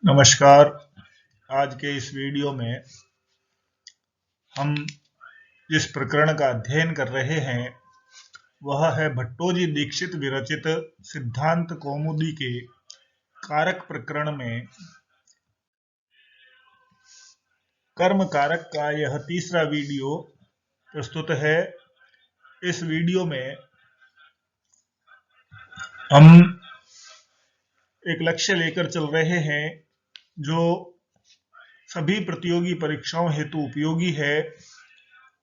नमस्कार। आज के इस वीडियो में हम जिस प्रकरण का अध्ययन कर रहे हैं वह है भट्टोजी दीक्षित विरचित सिद्धांत कौमुदी के कारक प्रकरण में कर्म कारक का यह तीसरा वीडियो प्रस्तुत है। इस वीडियो में हम एक लक्ष्य लेकर चल रहे हैं जो सभी प्रतियोगी परीक्षाओं हेतु उपयोगी है,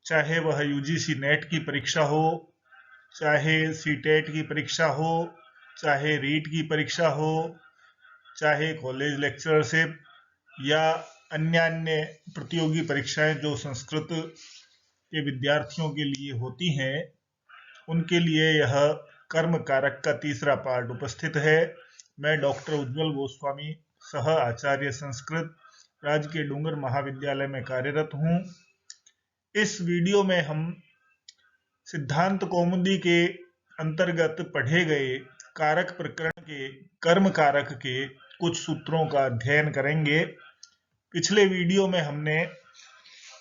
चाहे वह यूजीसी नेट की परीक्षा हो, चाहे सीटेट की परीक्षा हो, चाहे रीट की परीक्षा हो, चाहे कॉलेज लेक्चरशिप या अन्य प्रतियोगी परीक्षाएं जो संस्कृत के विद्यार्थियों के लिए होती हैं, उनके लिए यह कर्म कारक का तीसरा पार्ट उपस्थित है। मैं डॉक्टर उज्ज्वल गोस्वामी, सह आचार्य संस्कृत, राजकीय डूंगर महाविद्यालय में कार्यरत हूँ। इस वीडियो में हम सिद्धांत कौमुदी के अंतर्गत पढ़े गए कारक प्रकरण के कर्म कारक के कुछ सूत्रों का अध्ययन करेंगे। पिछले वीडियो में हमने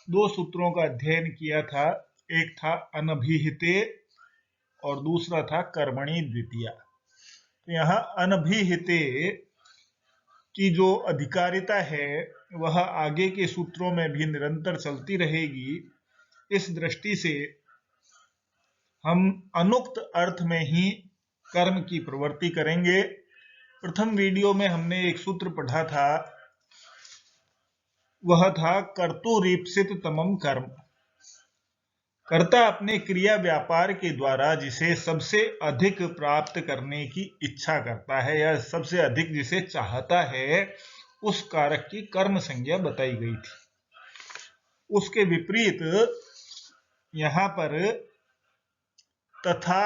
दो सूत्रों का अध्ययन किया था, एक था अनभिहिते और दूसरा था कर्मणि द्वितीया। तो यहाँ अनभिहिते की जो अधिकारिता है वह आगे के सूत्रों में भी निरंतर चलती रहेगी। इस दृष्टि से हम अनुक्त अर्थ में ही कर्म की प्रवृत्ति करेंगे। प्रथम वीडियो में हमने एक सूत्र पढ़ा था, वह था कर्तुरीप्सित तमम कर्म। कर्ता अपने क्रिया व्यापार के द्वारा जिसे सबसे अधिक प्राप्त करने की इच्छा करता है या सबसे अधिक जिसे चाहता है, उस कारक की कर्म संज्ञा बताई गई थी। उसके विपरीत यहाँ पर तथा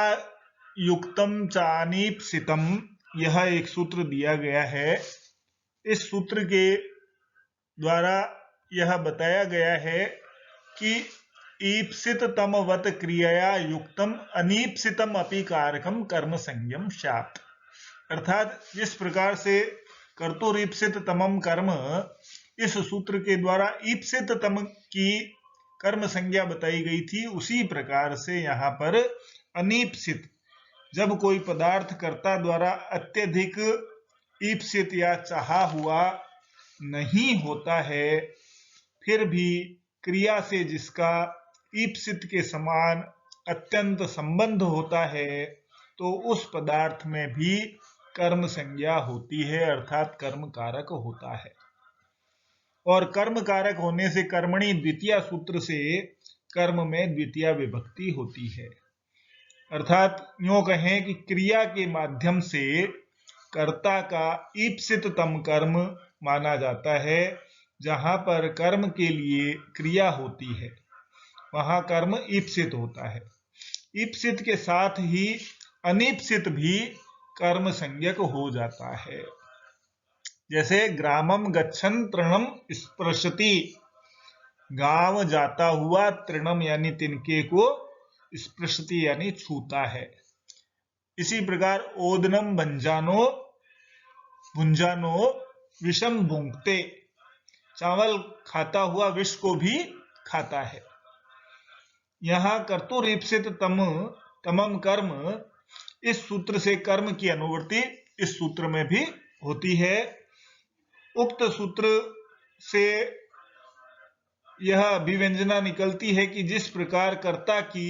युक्तम चानीप्सितम यह एक सूत्र दिया गया है। इस सूत्र के द्वारा यह बताया गया है कि ईप्सित तमवत क्रियया युक्तम अनीप्सितम अपि कारकम कर्म संज्ञम स्यात्। अर्थात जिस प्रकार से कर्तुरीप्सित तमम कर्म इस सूत्र के द्वारा ईप्सित तम की कर्म संज्ञा बताई गई थी, उसी प्रकार से यहाँ पर अनीप्सित, जब कोई पदार्थ कर्ता द्वारा अत्यधिक ईप्सित या चाहा हुआ नहीं होता है, फिर भी क्रिया से जिसका ईप्सित के समान अत्यंत संबंध होता है, तो उस पदार्थ में भी कर्म संज्ञा होती है, अर्थात कर्म कारक होता है। और कर्म कारक होने से कर्मणि द्वितीय सूत्र से कर्म में द्वितीय विभक्ति होती है। अर्थात यूं कहें कि क्रिया के माध्यम से कर्ता का ईप्सिततम कर्म माना जाता है। जहां पर कर्म के लिए क्रिया होती है वहां कर्म ईप्सित होता है। ईप्सित के साथ ही अनीप्सित भी कर्म संज्ञक हो जाता है। जैसे ग्रामम गच्छन् तृणम स्पृशति, गांव जाता हुआ तृणम यानी तिनके को स्पृशति यानी छूता है। इसी प्रकार ओदनम भंजानो भुंजानो विषम भुंक्ते, चावल खाता हुआ विष को भी खाता है। यहाँ कर्तुरीप्सित तमम कर्म इस सूत्र से कर्म की अनुवृत्ति इस सूत्र में भी होती है। उक्त सूत्र से यह अभिव्यंजना निकलती है कि जिस प्रकार कर्ता की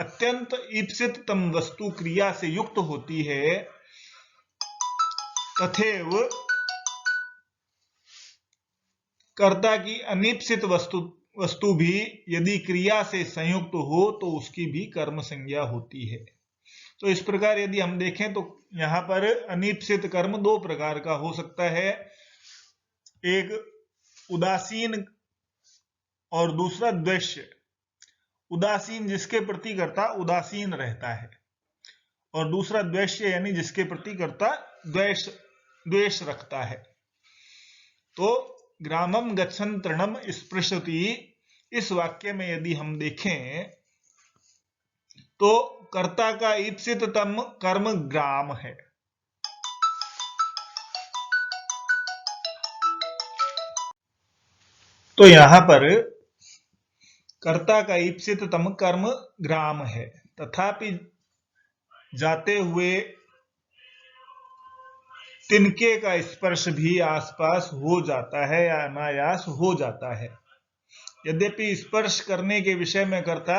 अत्यंत ईप्सिततम वस्तु क्रिया से युक्त होती है, तथैव कर्ता की अनीप्सित वस्तु भी यदि क्रिया से संयुक्त हो तो उसकी भी कर्म संज्ञा होती है। तो इस प्रकार यदि हम देखें तो यहाँ पर अनीप्सित कर्म दो प्रकार का हो सकता है, एक उदासीन और दूसरा द्वेष्य। उदासीन जिसके प्रति कर्ता उदासीन रहता है, और दूसरा द्वेष्य यानी जिसके प्रति कर्ता द्वेष रखता है। तो ग्रामम गच्छन् तृणम स्पृशति, इस वाक्य में यदि हम देखें तो कर्ता का ईप्सिततम कर्म ग्राम है। तो यहां पर कर्ता का ईप्सिततम कर्म ग्राम है, तथापि जाते हुए तिनके का स्पर्श भी आसपास हो जाता है या अनायास हो जाता है। यद्यपि स्पर्श करने के विषय में कर्ता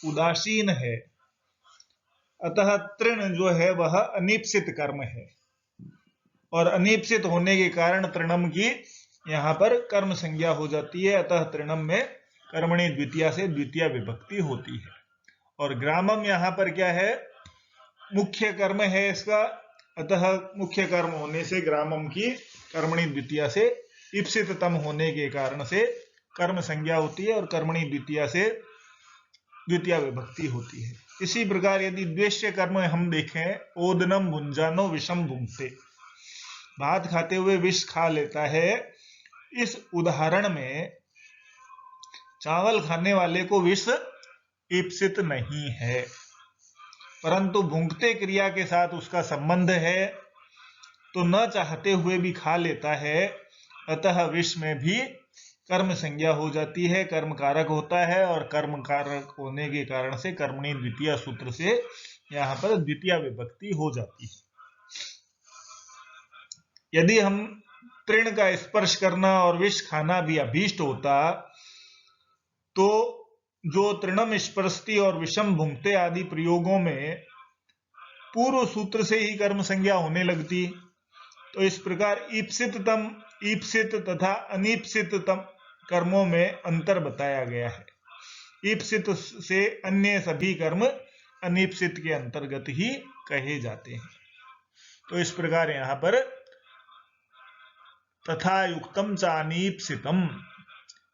उदासीन है, अतः तृण जो है वह अनीप्सित कर्म है, और अनीप्सित होने के कारण तृणम की यहाँ पर कर्म संज्ञा हो जाती है। अतः तृणम में कर्मणि द्वितीया से द्वितीय विभक्ति होती है। और ग्रामम यहाँ पर क्या है, मुख्य कर्म है इसका, अतः मुख्य कर्म होने से ग्रामम की कर्मणि द्वितीया से ईप्सिततम होने के कारण से कर्म संज्ञा होती है और कर्मणि द्वितीया से द्वितीय विभक्ति होती है। इसी प्रकार यदि द्वेष्य कर्म हम देखें, ओदनम भुंजानो विषम भुंक्ते, भात खाते हुए विष खा लेता है, इस उदाहरण में चावल खाने वाले को विष ईप्सित नहीं है, परंतु भुंक्ते क्रिया के साथ उसका संबंध है, तो न चाहते हुए भी खा लेता है, अतः विष में भी कर्म संज्ञा हो जाती है, कर्म कारक होता है, और कर्म कारक होने के कारण से कर्मणि द्वितीय सूत्र से यहाँ पर द्वितीय विभक्ति हो जाती है। यदि हम तृण का स्पर्श करना और विष खाना भी अभीष्ट होता, तो जो तृणम स्पर्शती और विषम भुंक्ते आदि प्रयोगों में पूर्व सूत्र से ही कर्म संज्ञा होने लगती। तो इस प्रकार ईप्सिततम, ईप्सित तथा अनीप्सिततम कर्मों में अंतर बताया गया है। ईप्सित से अन्य सभी कर्म अनीप्सित के अंतर्गत ही कहे जाते हैं। तो इस प्रकार यहां पर तथा युक्तम च अनीप्सितम,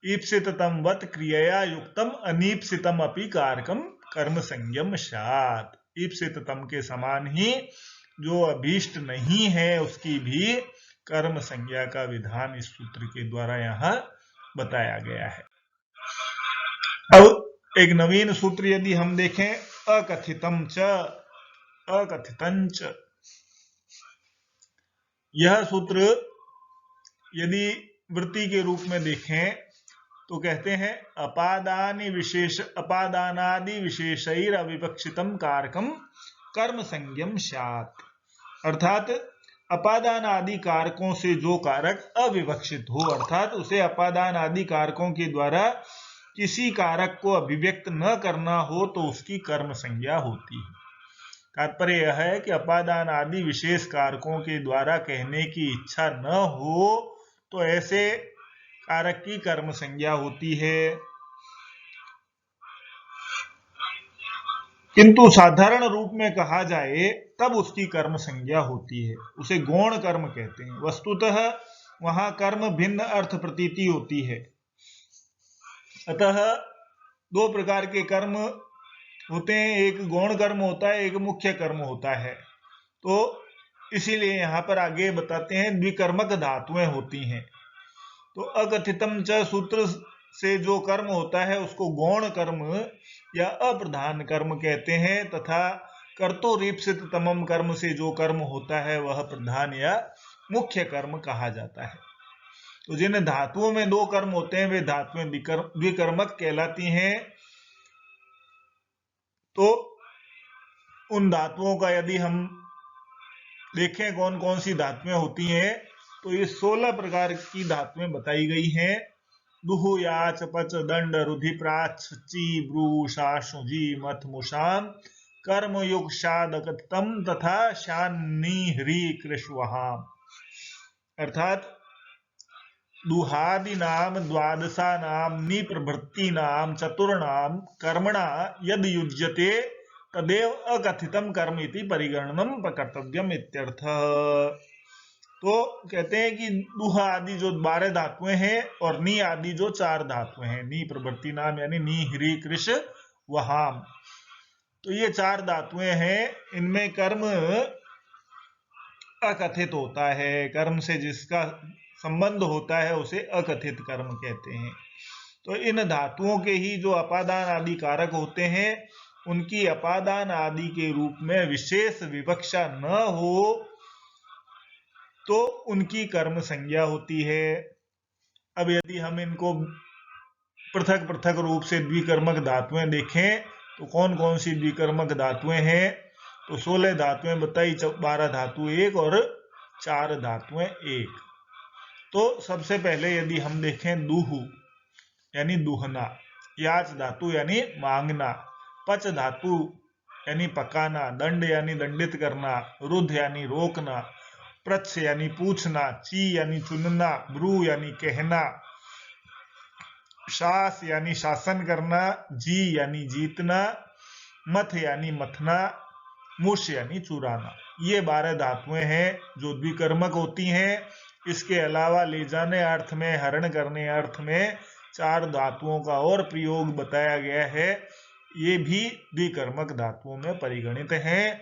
ईप्सिततम वत क्रियया युक्तम अनीप्सितम अपि कारकम कर्म संज्ञम स्यात्। ईप्सिततम के समान ही जो अभीष्ट नहीं है उसकी भी कर्म संज्ञा का विधान इस सूत्र के द्वारा यहाँ बताया गया है। अब एक नवीन सूत्र यदि हम देखें, अकथितम च, अकथितंच, यह सूत्र यदि वृत्ति के रूप में देखें तो कहते हैं अपादानादि विशेषैर अविवक्षितम कारकम कर्म संज्ञम स्यात्। अर्थात अपादान आदि कारकों से जो कारक अविवक्षित हो, अर्थात उसे अपादान आदि कारकों के द्वारा किसी कारक को अभिव्यक्त न करना हो तो उसकी कर्म संज्ञा होती है। तात्पर्य यह है कि अपादान आदि विशेष कारकों के द्वारा कहने की इच्छा न हो तो ऐसे कारक की कर्म संज्ञा होती है। किंतु साधारण रूप में कहा जाए तब उसकी कर्म संज्ञा होती है, उसे गौण कर्म कहते हैं। वस्तुतः वहां कर्म भिन्न अर्थ प्रतीति होती है। अतः दो प्रकार के कर्म होते हैं, एक गौण कर्म होता है, एक मुख्य कर्म होता है। तो इसीलिए यहां पर आगे बताते हैं द्विकर्मक धातुएं होती हैं। तो अकथितम च सूत्र से जो कर्म होता है उसको गौण कर्म या अप्रधान कर्म कहते हैं, तथा कर्तुरीप्सित तमम कर्म से जो कर्म होता है वह प्रधान या मुख्य कर्म कहा जाता है। तो जिन धातुओं में दो कर्म होते हैं वे धातुएं द्विकर्मक कहलाती हैं। तो उन धातुओं का यदि हम देखें कौन कौन सी धातुएं होती हैं, तो ये 16 प्रकार की धातुएं बताई गई हैं। दुहु याच पच दंड रुधि प्राच ची ब्रू शाशु जी मथ मुशाम कर्म युग शादकतम तथा शान्नी ह्री कृष्वहाम। अर्थात दुहादि नाम द्वादशा नाम निप्रभृति नाम चतुर्णाम कर्मणा यद युज्यते तदेव अकथितम कर्म इति परिगणनम कर्तव्यम इत्यर्थ। तो कहते हैं कि दुहा आदि जो 12 धातुएं हैं और नी आदि जो 4 धातुएं हैं, नी प्रवृत्ति नाम यानी नी ह्री कृष वहाम, तो ये 4 धातुएं हैं। इनमें कर्म अकथित होता है, कर्म से जिसका संबंध होता है उसे अकथित कर्म कहते हैं। तो इन धातुओं के ही जो अपादान आदि कारक होते हैं उनकी अपादान आदि के रूप में विशेष विवक्षा न हो तो उनकी कर्म संज्ञा होती है। अब यदि हम इनको पृथक पृथक रूप से द्विकर्मक धातुएं देखें तो कौन कौन सी द्विकर्मक धातुएं हैं, तो 16 धातुएं बताई, 12 धातु एक और 4 धातुएं एक। तो सबसे पहले यदि हम देखें दूहु यानी दूहना, याच धातु यानी मांगना, पच धातु यानी पकाना, दंड यानी दंडित करना, रुद्ध यानी रोकना, प्रच्छ यानी पूछना, ची यानी चुनना, ब्रू यानी कहना, शास यानी शासन करना, जी यानी जीतना, मथ यानी मथना, मुश यानी चुराना। ये 12 धातुएं हैं जो द्विकर्मक होती हैं। इसके अलावा ले जाने अर्थ में, हरण करने अर्थ में 4 धातुओं का और प्रयोग बताया गया है, ये भी द्विकर्मक धातुओं में परिगणित हैं।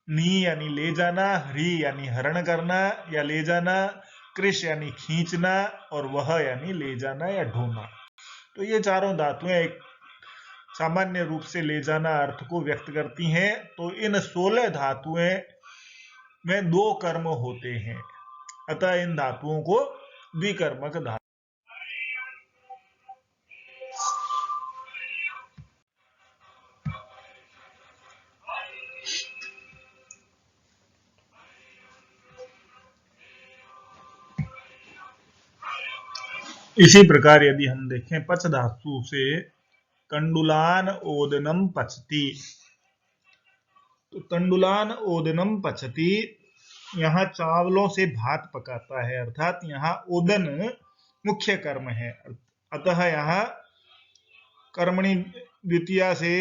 नी यानी ले जाना, ह्री यानी हरण करना या ले जाना, कृष यानी खींचना और वह यानी ले जाना या ढोना। तो ये चारों धातुएं एक सामान्य रूप से ले जाना अर्थ को व्यक्त करती हैं। तो इन 16 धातुएं में 2 कर्म होते हैं, अतः इन धातुओं को द्विकर्मक धातु। इसी प्रकार यदि हम देखें पच धातु से तंडुलान ओदनम पचती, तो तंडुलान ओदनम पचती यहाँ चावलों से भात पकाता है, अर्थात यहाँ ओदन मुख्य कर्म है, अतः यहाँ कर्मणि द्वितीया से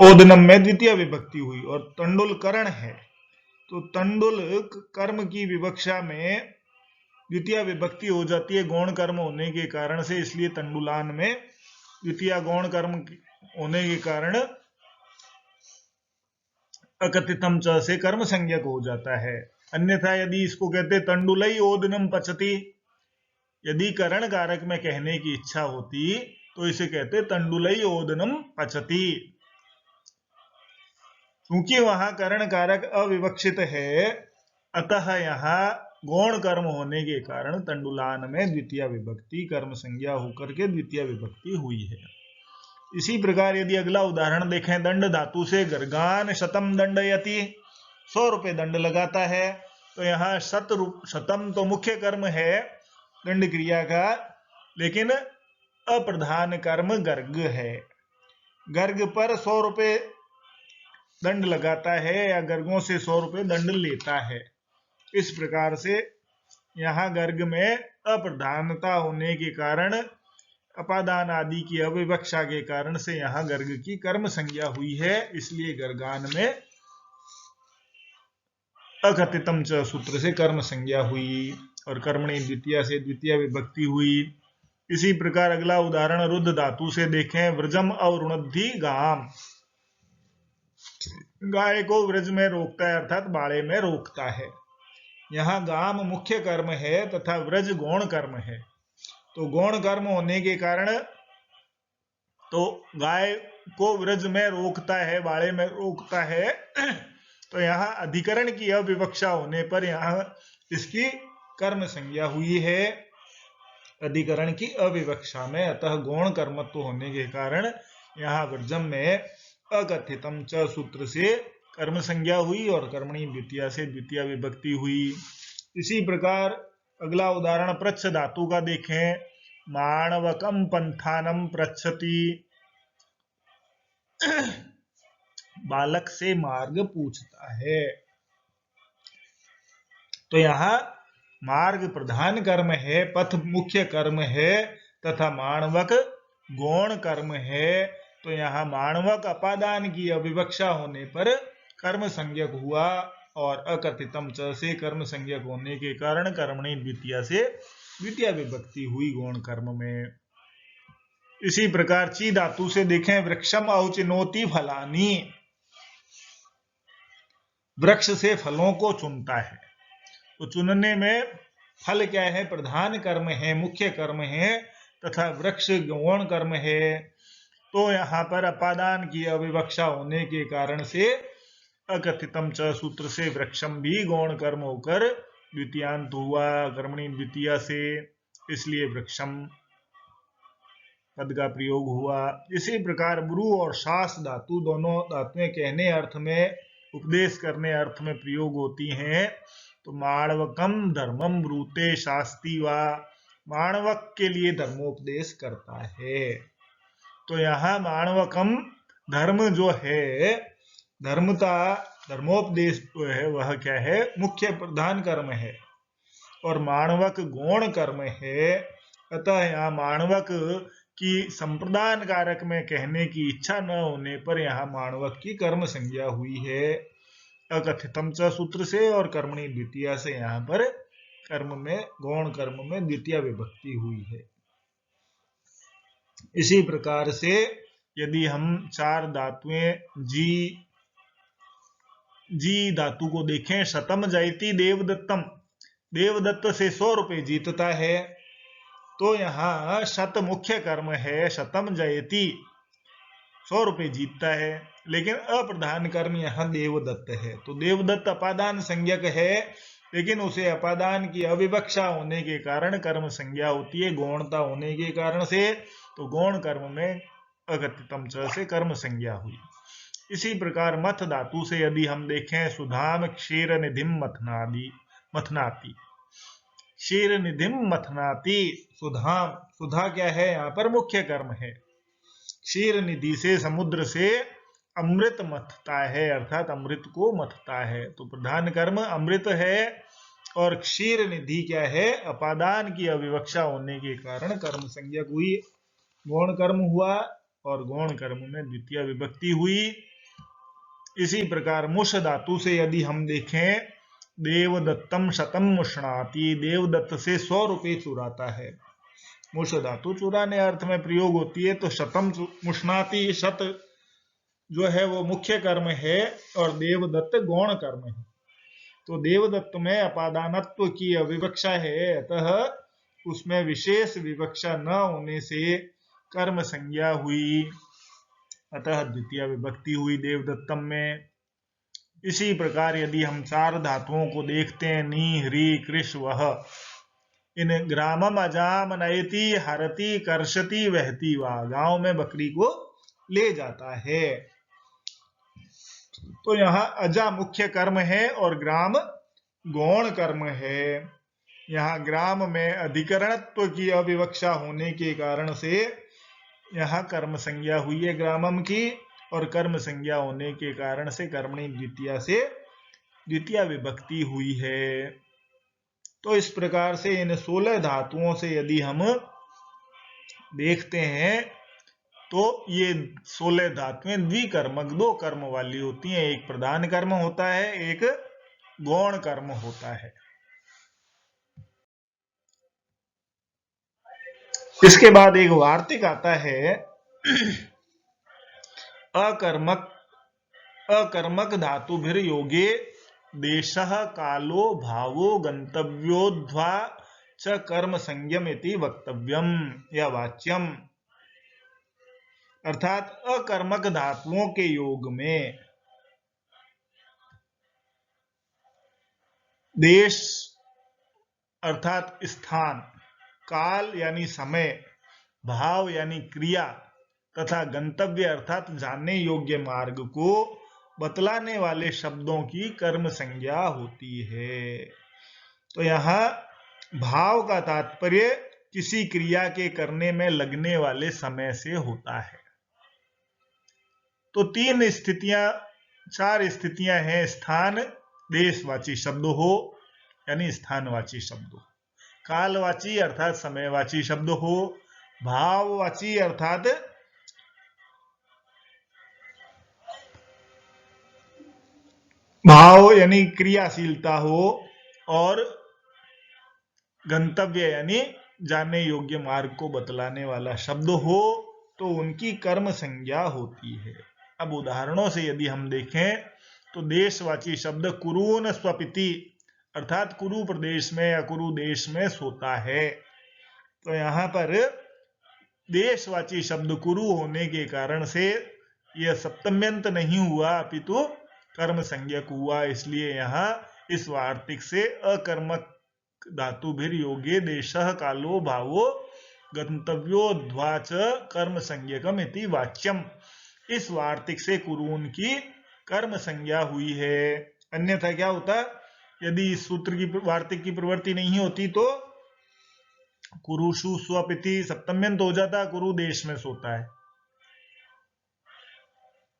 ओदनम में द्वितीय विभक्ति हुई और तंडुल करण है, तो तंडुल कर्म की विवक्षा में द्वितीय विभक्ति हो जाती है गौण कर्म होने के कारण से, इसलिए तंडुलान में द्वितीय गौण कर्म होने के कारण अकथितम च से कर्म संज्ञक हो जाता है। अन्यथा यदि इसको कहते तंडुलई ओदनम पचती, यदि करण कारक में कहने की इच्छा होती तो इसे कहते तंडुलई ओदनम पचती। क्योंकि वहां करण कारक अविवक्षित है, अतः यहाँ गौण कर्म होने के कारण तंडुलान में द्वितीय विभक्ति कर्म संज्ञा होकर के द्वितीय विभक्ति हुई है। इसी प्रकार यदि अगला उदाहरण देखें, दंड धातु से गर्गान शतम दंडयति, 100 रुपए दंड लगाता है, तो यहाँ शतम तो मुख्य कर्म है दंड क्रिया का, लेकिन अप्रधान कर्म गर्ग है। गर्ग पर 100 रुपए दंड लगाता है या गर्गों से 100 रुपए दंड लेता है। इस प्रकार से यहाँ गर्ग में अप्रधानता होने के कारण, अपादान आदि की अविवक्षा के कारण से यहाँ गर्ग की कर्म संज्ञा हुई है, इसलिए गर्गान में अकथितम च सूत्र से कर्म संज्ञा हुई और कर्मणि द्वितीय से द्वितीय विभक्ति हुई। इसी प्रकार अगला उदाहरण रुद्ध धातु से देखें, व्रजम अवरुणद्धि गाम, गाय को व्रज में रोकता है अर्थात बाड़े में रोकता है। यहाँ गाम मुख्य कर्म है तथा व्रज गौण कर्म है, तो गौण कर्म होने के कारण तो गाय को व्रज में रोकता है, बाड़े में रोकता है, तो यहाँ अधिकरण की अविवक्षा होने पर यहाँ इसकी कर्म संज्ञा हुई है अधिकरण की अविवक्षा में, अतः गौण कर्मत्व होने के कारण यहाँ व्रजम में अकथितम च सूत्र से कर्म संज्ञा हुई और कर्मणि द्वितीय से द्वितीय विभक्ति हुई। इसी प्रकार अगला उदाहरण प्रच्छ धातु का देखें, माणवकम पंथानम पृच्छति, बालक से मार्ग पूछता है। तो यहाँ मार्ग प्रधान कर्म है, पथ मुख्य कर्म है तथा माणवक गौण कर्म है, तो यहाँ माणवक अपादान की अविवक्षा होने पर कर्म संज्ञक हुआ और अकथितम च से कर्म संज्ञक होने के कारण कर्मणि द्वितीय से द्वितीय विभक्ति हुई गौण कर्म में। इसी प्रकार ची धातु से देखें, वृक्षम औचिनोति फलानी, वृक्ष से फलों को चुनता है, तो चुनने में फल क्या है, प्रधान कर्म है, मुख्य कर्म है तथा वृक्ष गौण कर्म है, तो यहाँ पर अपादान की अविवक्षा होने के कारण से अकथितम च सूत्र से वृक्षम भी गौण कर्म होकर द्वितीयांत हुआ कर्मणि द्वितीया से, इसलिए वृक्षम पद का प्रयोग हुआ। इसी प्रकार ब्रू और शास धातु दोनों धातुएं कहने अर्थ में, उपदेश करने अर्थ में प्रयोग होती हैं। तो माणवकम धर्मम ब्रूते शास्ति वा, माणवक के लिए धर्मोपदेश करता है। तो यहाँ माणवकम धर्म जो है, धर्मता धर्मोपदेश जो है वह क्या है, मुख्य प्रधान कर्म है, और माणवक गौण कर्म है। अतः यहाँ माणवक की संप्रदान कारक में कहने की इच्छा न होने पर यहाँ माणवक की कर्म संज्ञा हुई है अकथितम च सूत्र से, और कर्मणि द्वितीया से यहाँ पर कर्म में, गौण कर्म में द्वितीय विभक्ति हुई है। इसी प्रकार से यदि हम चार धातुएं जी धातु को देखें, शतम जयति देवदत्तम, देवदत्त से 100 रुपए जीतता है। तो यहाँ शत मुख्य कर्म है, शतम जयति 100 रुपए जीतता है, लेकिन अप्रधान कर्म यहाँ देवदत्त है। तो देवदत्त अपादान संज्ञक है, लेकिन उसे अपादान की अविवक्षा होने के कारण कर्म संज्ञा होती है, गौणता होने के कारण से। तो गौण कर्म में अकथितम च से कर्म संज्ञा हुई। इसी प्रकार मथ धातु से यदि हम देखें, सुधाम क्षीर निधिम मथनाति, क्षीर निधिम मथनाति, सुधाम, सुधा क्या है यहाँ पर मुख्य कर्म है। क्षीर निधि से, समुद्र से अमृत मथता है, अर्थात अमृत को मथता है। तो प्रधान कर्म अमृत है, और क्षीर निधि क्या है, अपादान की अविवक्षा होने के कारण कर्म संज्ञक हुई, गौण कर्म हुआ, और गौण कर्म में द्वितीय विभक्ति हुई। इसी प्रकार मुष धातु से यदि हम देखें, देवदत्तम शतम मुष्णाति, देवदत्त से 100 रुपए चुराता है। मुष धातु चुराने अर्थ में प्रयोग होती है। तो शतम मुष्णाति, शत जो है वो मुख्य कर्म है, और देवदत्त गौण कर्म है। तो देवदत्त में अपादानत्व की अविवक्षा है, अतः उसमें विशेष विवक्षा न होने से कर्म संज्ञा हुई, अतः द्वितीय विभक्ति हुई देवदत्तम में। इसी प्रकार यदि हम चार धातुओं को देखते हैं, नी ह्री कृष वह, इन ग्रामम अजाम नयति हरति कर्षति वहति वा, गांव में बकरी को ले जाता है। तो यहाँ अजा मुख्य कर्म है और ग्राम गौण कर्म है। यहाँ ग्राम में अधिकरणत्व की अविवक्षा होने के कारण से यहाँ कर्म संज्ञा हुई है ग्रामम की, और कर्म संज्ञा होने के कारण से कर्मणि द्वितीया से द्वितीय विभक्ति हुई है। तो इस प्रकार से इन 16 धातुओं से यदि हम देखते हैं, तो ये 16 धातुएं द्विकर्मक, 2 कर्म वाली होती हैं। एक प्रधान कर्म होता है, एक गौण कर्म होता है। इसके बाद एक वार्तिक आता है, अकर्मक धातुभिर योगे देशः कालो भावो गंतव्योध्वा च कर्म संयम इति वक्तव्यम या वाच्यम। अर्थात अकर्मक धातुओं के योग में देश अर्थात स्थान, काल यानी समय, भाव यानी क्रिया, तथा गंतव्य अर्थात जानने योग्य मार्ग को बतलाने वाले शब्दों की कर्म संज्ञा होती है। तो यहाँ भाव का तात्पर्य किसी क्रिया के करने में लगने वाले समय से होता है। तो 3 स्थितियां, 4 स्थितियां हैं, स्थान देशवाची शब्द हो यानी स्थानवाची शब्द हो, कालवाची अर्थात समयवाची शब्द हो, भाववाची अर्थात भाव यानी क्रियाशीलता हो, और गंतव्य यानी जानने योग्य मार्ग को बतलाने वाला शब्द हो, तो उनकी कर्म संज्ञा होती है। अब उदाहरणों से यदि हम देखें, तो देशवाची शब्द कुरून स्वपिति अर्थात कुरु प्रदेश में या कुरु देश में सोता है। तो यहाँ पर देशवाची शब्द कुरु होने के कारण से यह सप्तम्यंत नहीं हुआ, अपितु कर्म संज्ञक हुआ, इसलिए यहाँ इस वार्तिक से अकर्मक धातुभिर योगे देशः कालो भावो गंतव्योध्वाच कर्म संज्ञकम इति वाच्यम। इस वार्तिक से कुरून की कर्म संज्ञा हुई है। अन्यथा क्या होता, यदि इस सूत्र की वार्तिक की प्रवृत्ति नहीं होती तो कुरुषु स्वपिति सप्तम्यंत हो जाता, कुरु देश में सोता है,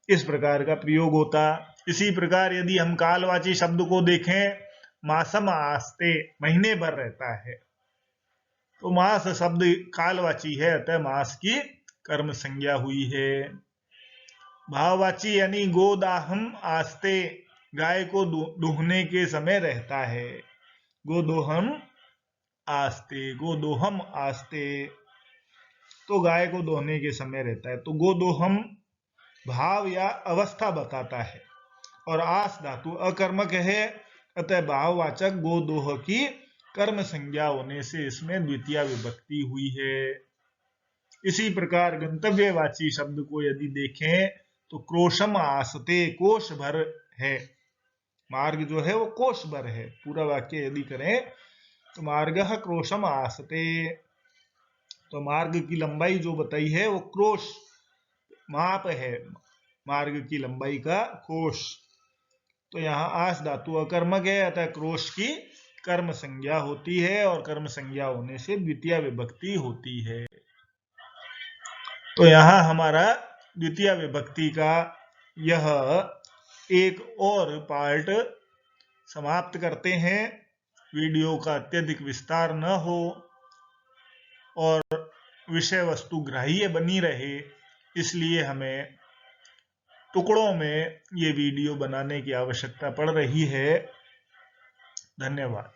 इस प्रकार का प्रयोग होता। इसी प्रकार यदि हम कालवाची शब्द को देखें, मासम आस्ते महीने भर रहता है, तो मास शब्द कालवाची है, अतः मास की कर्म संज्ञा हुई है। भाववाची यानी गोदाहम आस्ते, गाय को दूहने के समय रहता है। गोदोहम आस्ते, गोदोहम आस्ते, तो गाय को दोहने के समय रहता है। तो गोदोहम भाव या अवस्था बताता है और आस धातु अकर्मक है, अतः भाववाचक गोदोह की कर्म संज्ञा होने से इसमें द्वितीय विभक्ति हुई है। इसी प्रकार गंतव्यवाची शब्द को यदि देखें तो क्रोशम आसते, कोश भर है, मार्ग जो है वो कोश भर है। पूरा वाक्य यदि करें तो मार्गः क्रोशम आसते, तो मार्ग की लंबाई जो बताई है वो क्रोश माप है, मार्ग की लंबाई का कोश। तो यहाँ आस धातु अकर्मक है, अतः क्रोश की कर्म संज्ञा होती है और कर्म संज्ञा होने से द्वितीय विभक्ति होती है। तो यहाँ हमारा द्वितीय विभक्ति का यह एक और पार्ट समाप्त करते हैं। वीडियो का अत्यधिक विस्तार न हो और विषय वस्तु ग्राह्य बनी रहे, इसलिए हमें टुकड़ों में ये वीडियो बनाने की आवश्यकता पड़ रही है। धन्यवाद।